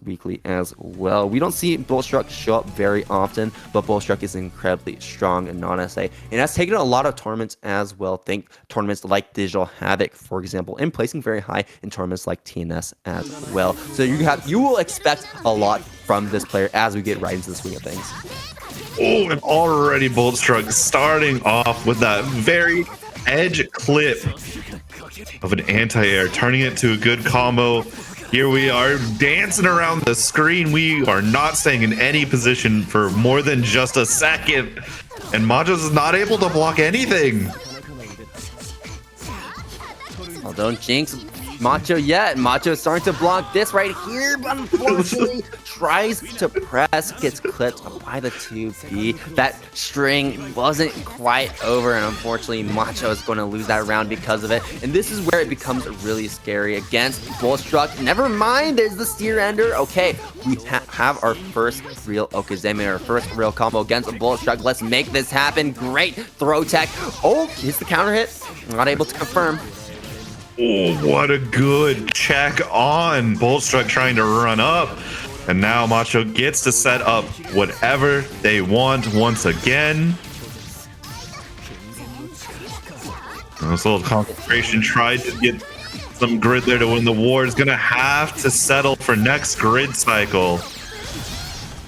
weekly as well. We don't see Boltstruck show up very often, but Boltstruck is incredibly strong in Nanase, and has taken a lot of tournaments as well. Think tournaments like Digital Havoc, for example, and placing very high in tournaments like TNS as well. So you will expect a lot from this player as we get right into the swing of things. Oh, and already Boltstruck starting off with that very edge clip of an anti-air, turning it to a good combo. Here we are dancing around the screen. We are not staying in any position for more than just a second. And Macho's not able to block anything. Oh, don't jinx Macho yet. Macho is starting to block this right here, but unfortunately tries to press, gets clipped by the 2B. That string wasn't quite over, and unfortunately Macho is going to lose that round because of it. And this is where it becomes really scary against Boltstruck. Never mind, there's the steer ender. Okay, we have our first real Okizeme, our first real combo against Boltstruck. Let's make this happen. Great throw tech. Oh, hits the counter hit. Not able to confirm. Oh, what a good check on Boltstruck trying to run up. And now Macho gets to set up whatever they want once again. This little concentration tried to get some grid there to win the war. Is going to have to settle for next grid cycle.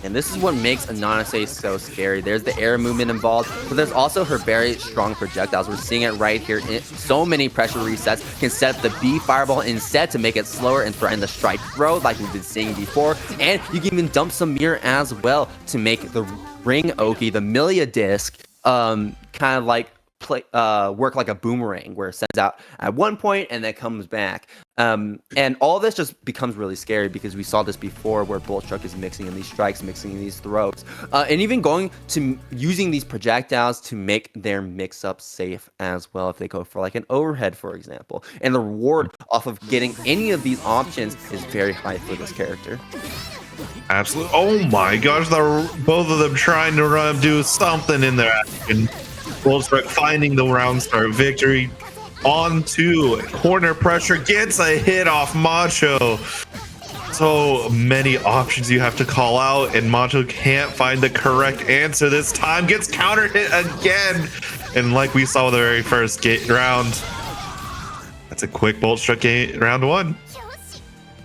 And this is what makes Nanase so scary. There's the air movement involved, but there's also her very strong projectiles. We're seeing it right here. So many pressure resets can set up the B fireball instead to make it slower and threaten the strike throw like we've been seeing before. And you can even dump some mirror as well to make the ring Oki, the Milia disc, kind of like work like a boomerang where it sends out at one point and then comes back. And all this just becomes really scary because we saw this before where Boltstruck is mixing in these strikes, mixing in these throws, and even going to using these projectiles to make their mix-up safe as well if they go for like an overhead, for example. And the reward off of getting any of these options is very high for this character. Absolutely. Oh my gosh, both of them trying to run up, do something in their action. Boltstruck finding the round start victory. Onto corner pressure, gets a hit off Macho. So many options you have to call out, and Macho can't find the correct answer this time. Gets counter hit again. And like we saw with the very first round, that's a quick Boltstruck round one.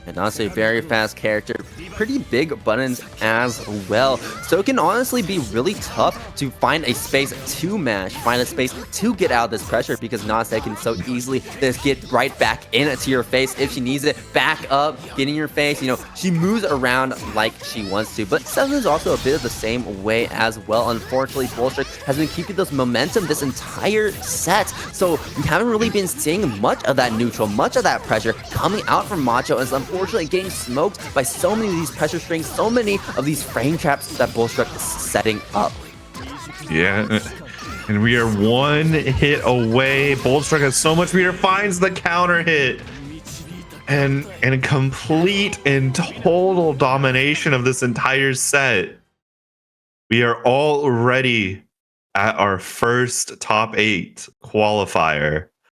And Nanase, a very fast character, pretty big buttons as well. So it can honestly be really tough to find a space to mash, find a space to get out of this pressure because Nanase can so easily just get right back into your face if she needs it. Back up, get in your face. You know, she moves around like she wants to. But Seth is also a bit of the same way as well. Unfortunately, Boltstruck has been keeping this momentum this entire set. So we haven't really been seeing much of that neutral, much of that pressure coming out from Macho, as unfortunately getting smoked by so many of these pressure strings, so many of these frame traps that Boltstruck is setting up. Yeah, and we are one hit away. Boltstruck has so much meter, finds the counter hit, and complete and total domination of this entire set. We are already at our first top 8 qualifier.